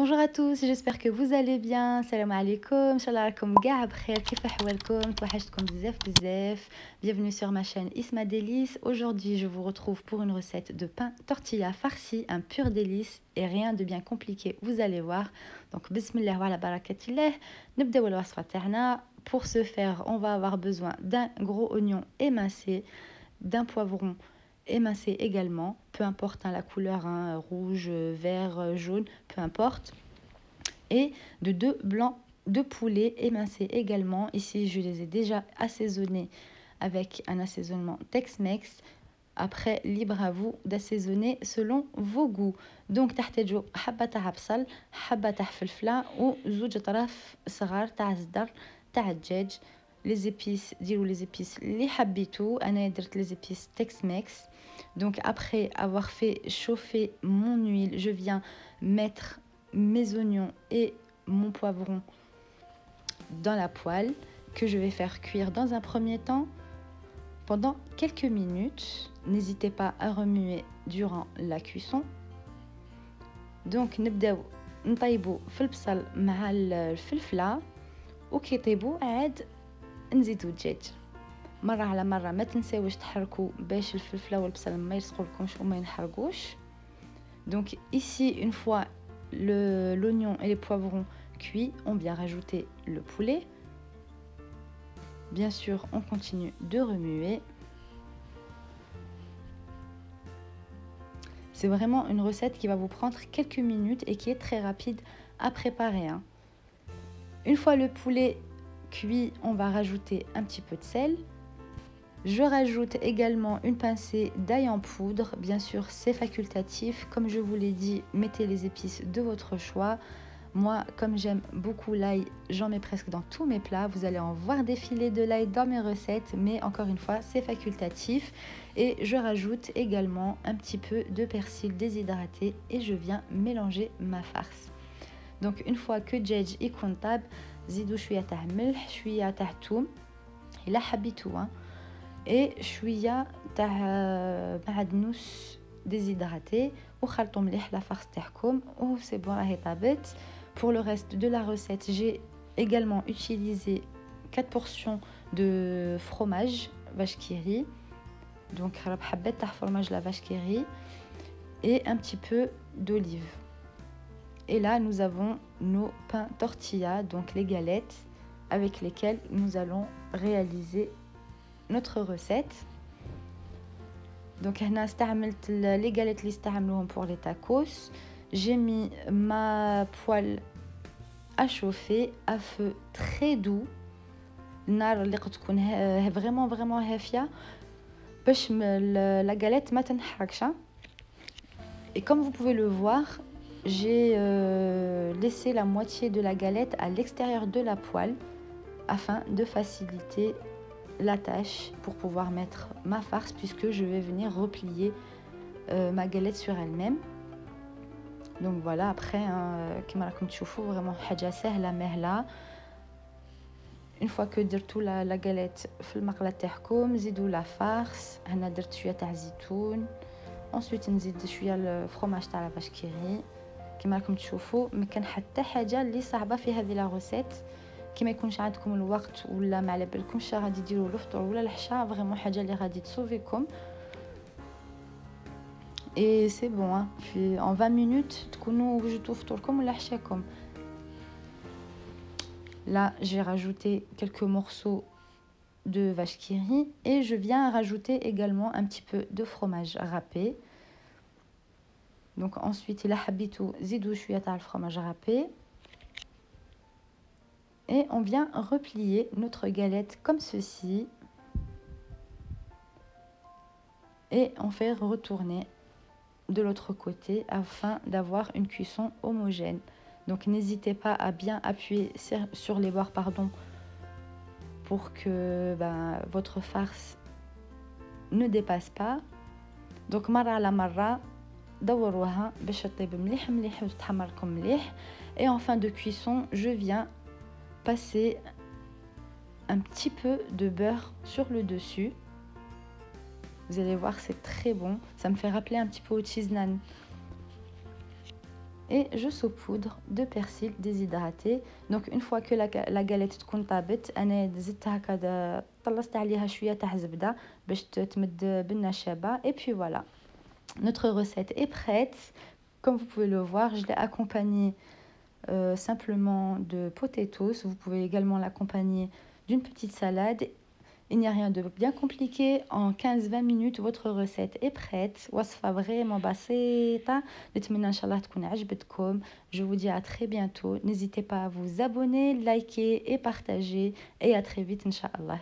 Bonjour à tous, j'espère que vous allez bien. Salam alaikum, Inch'Allah راكم كاع بخير. كيف احوالكم؟ توحشتكم بزاف بزاف. Bienvenue sur ma chaîne Isma Délices. Aujourd'hui, je vous retrouve pour une recette de pain tortilla farci, un pur délice et rien de bien compliqué, vous allez voir. Donc bismillah wa ala barakatillah. نبداو الوصفة تاعنا. Pour ce faire, on va avoir besoin d'un gros oignon émincé, d'un poivron émincé également, peu importe la couleur, rouge, vert, jaune, peu importe, et de 2 blancs de poulet émincés également. Ici, je les ai déjà assaisonnés avec un assaisonnement Tex-Mex. Après, libre à vous d'assaisonner selon vos goûts. Donc, تحتاجوا حبة تاع بصل، حبة تاع فلفلة وزوج طراف صغار تاع زدر تاع الدجاج. Les épices, ديروا les épices اللي حبيتو. أنا درت les épices Tex-Mex. Donc, après avoir fait chauffer mon huile, je viens mettre mes oignons et mon poivron dans la poêle que je vais faire cuire dans un premier temps pendant quelques minutes. N'hésitez pas à remuer durant la cuisson. Donc نبداو نطيبوا في البصل مع الفلفله وكي يطيبوا عاد نزيدوا الدجاج مره على مره. ما تنساوش تحركوا باش الفلفله والبصل ما يلصقولكمش وما ينحرقوش. Donc ici, une fois l'oignon et les poivrons cuits, on vient rajouter le poulet. Bien sûr, on continue de remuer. C'est vraiment une recette qui va vous prendre quelques minutes et qui est très rapide à préparer. Une fois le poulet cuit, on va rajouter un petit peu de sel. Je rajoute également une pincée d'ail en poudre. Bien sûr, c'est facultatif. Comme je vous l'ai dit, mettez les épices de votre choix. Moi, comme j'aime beaucoup l'ail, j'en mets presque dans tous mes plats. Vous allez en voir défiler de l'ail dans mes recettes, mais encore une fois, c'est facultatif. Et je rajoute également un petit peu de persil déshydraté et je viens mélanger ma farce. Donc, une fois que الدجاج يكون طاب، زيدوا شوية تاع ملح، شوية تاع ثوم إلا حبيتوا، et شوية تاع معدنوس déshydraté وخلطوا مليح la farce تاعكم و c'est bon راهي طابت. Pour le reste de la recette, j'ai également utilisé 4 portions de fromage vache qui rit. Donc حبات تاع fromage la vache qui rit et un petit peu d'olive. Et là, nous avons nos pains tortilla, donc les galettes avec lesquelles nous allons réaliser notre recette. Donc هنا استعملت les galettes اللي استعملوهم pour les tacos. J'ai mis ma poêle à chauffer à feu très doux. النار اللي قد تكون vraiment هافيه باش la galette ما تنحرقش. Et comme vous pouvez le voir, j'ai laissé la moitié de la galette à l'extérieur de la poêle afin de faciliter la tâche pour pouvoir mettre ma farce, puisque je vais venir replier ma galette sur elle-même. Donc voilà, après كما راكم تشوفوا vraiment حاجه سهله مهله. Une fois que درتوا la galette في المقله تاعكم، زيدوا la farce. هنا درت شويه تاع زيتون. ensuite نزيد شويه الفرomage تاع لا vache qui rit. كما راكم تشوفوا ما كان حتى حاجه اللي صعبه في هذه لا روسيت. كما يكونش عندكم الوقت ولا ما على بالكمش غادي ديروا الفطور ولا العشاء، فريمون حاجه اللي غادي تصوفيكم. Et c'est bon, puis en 20 minutes تكونوا وجدتوا فطوركم ولا عشاكم. Là, j'ai rajouté quelques morceaux de vache qui rit et je viens rajouter également un petit peu de fromage râpé. Donc ensuite, il a habitou zidou شوية تاع fromage râpé. Et on vient replier notre galette comme ceci. Et on fait retourner de l'autre côté afin d'avoir une cuisson homogène. Donc n'hésitez pas à bien appuyer sur les bords pour que votre farce ne dépasse pas. Donc مرة على مرة دوروها باش تطيب مليح مليح وتتحمر لكم مليح. Et en fin de cuisson, je viens passer un petit peu de beurre sur le dessus. Vous allez voir, c'est très bon. Ça me fait rappeler un petit peu au cheese naan. et je saupoudre de persil déshydraté. Donc une fois que la galette تكون طابت انا زدت هكا طلصت عليها شويه تاع زبده باش تمد بالنشابه. Et puis voilà, notre recette est prête. Comme vous pouvez le voir, je l'ai accompagnée simplement de potatoes. Vous pouvez également l'accompagner d'une petite salade. Il n'y a rien de bien compliqué. En 15-20 minutes, votre recette est prête. وصفة vraiment بسيطة. نتمنى إن شاء الله تكون عجبتكم. Je vous dis à très bientôt. N'hésitez pas à vous abonner, liker et partager. Et à très vite, Inch'Allah.